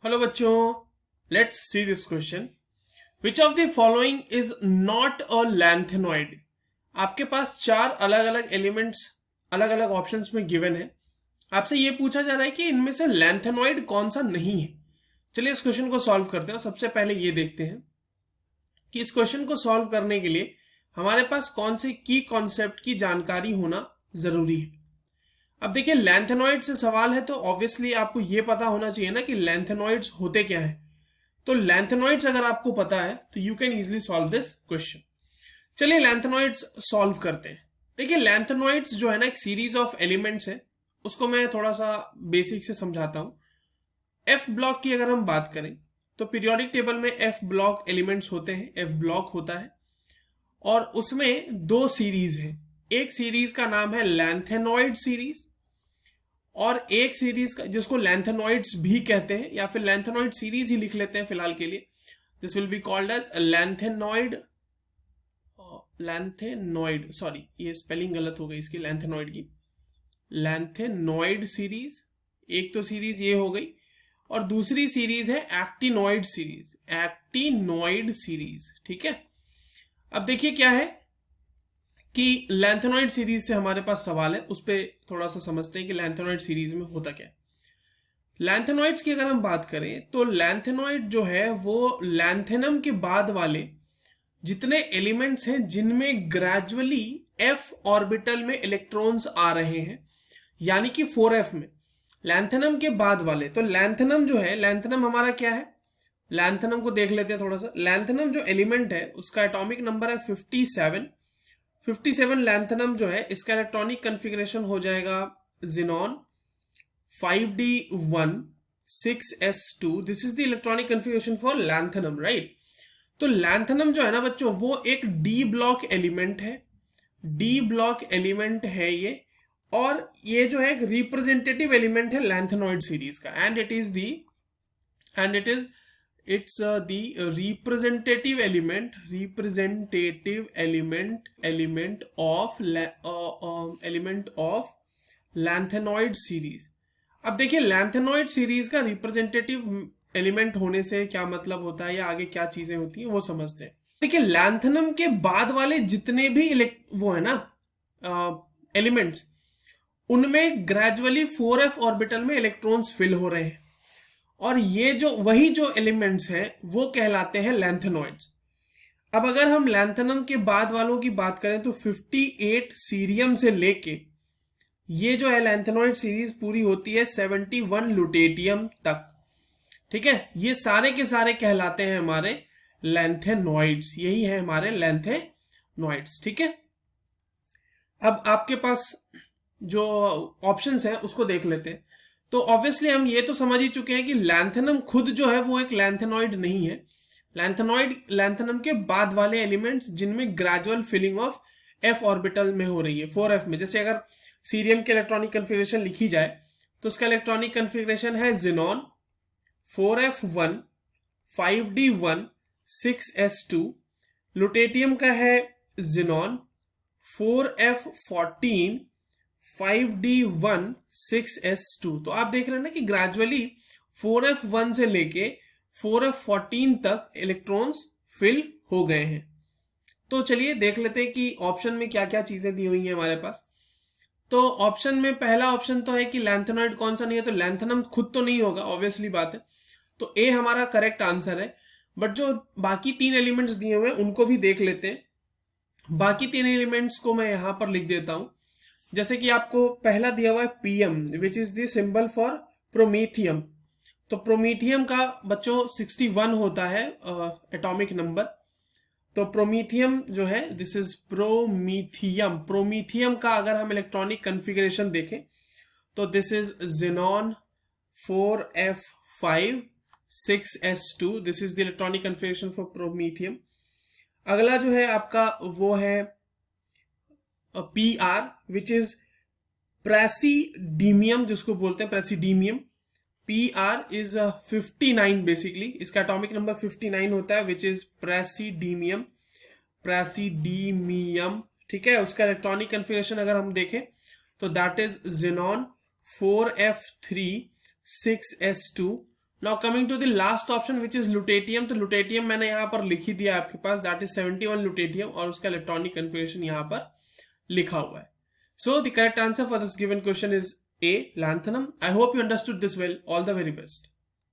Hello बच्चों, let's see this question. Which of the following is not a lanthanoid. आपके पास चार अलग अलग एलिमेंट्स अलग अलग ऑप्शंस में गिवन है। आपसे ये पूछा जा रहा है कि इनमें से लैंथेनॉइड कौन सा नहीं है। चलिए इस क्वेश्चन को सॉल्व करते हैं। सबसे पहले ये देखते हैं कि इस क्वेश्चन को सॉल्व करने के लिए हमारे पास कौन से की कॉन्सेप्ट की जानकारी होना जरूरी है। अब देखिए, लैंथेनॉइड से सवाल है तो ऑब्वियसली आपको यह पता होना चाहिए ना कि लैंथेनॉइड्स होते क्या है। तो लैंथेनॉइड्स अगर आपको पता है तो you can easily solve this question. चलिए लैंथेनॉइड्स सॉल्व करते हैं। देखिए, लैंथेनॉइड्स जो है ना एक सीरीज ऑफ एलिमेंट्स है। उसको मैं थोड़ा सा बेसिक से समझाता हूं। एफ ब्लॉक की अगर हम बात करें तो पीरियोडिक टेबल में एफ ब्लॉक एलिमेंट्स होते हैं, एफ ब्लॉक होता है और उसमें दो सीरीज है। एक सीरीज का नाम है लैंथेनॉइड सीरीज और एक सीरीज का जिसको लैंथेनॉइड्स भी कहते हैं या फिर लैंथेनॉइड सीरीज ही लिख लेते हैं फिलहाल के लिए। This will be called as lanthanoid, sorry ये स्पेलिंग गलत हो गई इसकी, लैंथेनॉइड की लैंथेनॉइड सीरीज। एक तो सीरीज ये हो गई और दूसरी सीरीज है एक्टिनॉइड सीरीज, एक्टिनॉइड सीरीज। ठीक है, अब देखिए क्या है कि लैंथेनॉइड सीरीज से हमारे पास सवाल है, उस पर थोड़ा सा समझते हैं कि लैंथेनॉइड सीरीज में होता क्या है। लैंथेनॉइड्स की अगर हम बात करें तो लैंथेनॉइड जो है वो लैंथेनम के बाद वाले जितने एलिमेंट्स हैं जिनमें ग्रेजुअली एफ ऑर्बिटल में इलेक्ट्रॉन्स आ रहे हैं, यानी कि 4f में लैंथेनम के बाद वाले। तो लैंथेनम जो है, लैंथेनम हमारा क्या है, लैंथेनम को देख लेते हैं थोड़ा सा। लैंथेनम जो एलिमेंट है उसका एटॉमिक नंबर है 57 लैंथेनम जो है इसका इलेक्ट्रॉनिक कॉन्फ़िगरेशन हो जाएगा xenon 5d1 6s2। This is the electronic configuration for lanthanum, right. तो लैंथेनम जो है ना बच्चों वो एक डी ब्लॉक एलिमेंट है, डी ब्लॉक एलिमेंट है ये, और ये जो है एक रिप्रेजेंटेटिव एलिमेंट है लैंथेनॉइड सीरीज का। And it is it's the representative element of lanthanide series। अब देखिए लैंथेनॉइड सीरीज का रिप्रेजेंटेटिव एलिमेंट होने से क्या मतलब होता है या आगे क्या चीजें होती हैं वो समझते हैं। देखिए लैंथेनम के बाद वाले जितने भी वो है ना एलिमेंट्स, उनमें ग्रेजुअली 4f ऑर्बिटल में इलेक्ट्रॉन्स फिल हो रहे हैं और ये जो वही जो एलिमेंट्स हैं वो कहलाते हैं लैंथेनॉइड्स। अब अगर हम लैंथेनम के बाद वालों की बात करें तो 58 सीरियम से लेके ये जो है लैंथेनॉइड सीरीज पूरी होती है 71 लुटेटियम तक। ठीक है, ये सारे के सारे कहलाते हैं हमारे लैंथेनॉइड्स, यही है हमारे लैंथेनॉइड्स। ठीक है, अब आपके पास जो ऑप्शंस हैं उसको देख लेते हैं। तो ऑब्वियसली हम ये तो समझ ही चुके हैं कि लैंथेनम खुद जो है वो एक लैंथेनॉइड नहीं है। लैंथेनॉइड लैंथेनम के बाद वाले एलिमेंट्स जिनमें gradual filling of F orbital में हो रही है 4f में। जैसे अगर सीरियम के इलेक्ट्रॉनिक कॉन्फ़िगरेशन लिखी जाए तो उसका इलेक्ट्रॉनिक कॉन्फ़िगरेशन है xenon 4f1 5d1 6s2। Lutetium का है जिनॉन 4f14 5d1 6s2। तो आप देख रहे हैं ना कि ग्रेजुअली 4f1 से लेके 4f14 तक इलेक्ट्रॉन्स फिल हो गए हैं। तो चलिए देख लेते हैं कि ऑप्शन में क्या क्या चीजें दी हुई हैं हमारे पास। तो ऑप्शन में पहला ऑप्शन तो है कि लैंथेनॉइड कौन सा नहीं है, तो लैंथेनम खुद तो नहीं होगा, ऑब्वियसली बात है। तो ए हमारा करेक्ट आंसर है। बट जो बाकी तीन एलिमेंट्स दिए हुए हैं उनको भी देख लेते हैं। बाकी तीन एलिमेंट्स को मैं यहां पर लिख देता हूं। जैसे कि आपको पहला दिया हुआ है PM, which is the symbol for promethium. तो प्रोमीथियम का बच्चों 61 होता है एटॉमिक नंबर। तो प्रोमीथियम जो है दिस इज प्रोमीथियम। प्रोमीथियम का अगर हम इलेक्ट्रॉनिक कॉन्फ़िगरेशन देखें तो this is xenon 4f5 6s2। This is the electronic configuration for promethium. अगला जो है आपका वो है PR विच इज प्रेसिडीमियम, जिसको बोलते हैं प्रेसिडीमियम। PR इज 59 बेसिकली, इसका एटॉमिक नंबर 59 होता है विच इज प्रेसिडीमियम, प्रेसिडीमियम। ठीक है, उसका इलेक्ट्रॉनिक कॉन्फ़िगरेशन अगर हम देखें तो that is xenon 4f3 6s2। Now coming to the last option which is lutetium, तो लुटेटियम मैंने यहाँ पर लिख ही दिया आपके पास, दैट इज 71 लुटेटियम, और उसका इलेक्ट्रॉनिक कन्फिगरेशन यहाँ पर लिखा हुआ है. So the correct answer for this given question is A, lanthanum. I hope you understood this well. All the very best.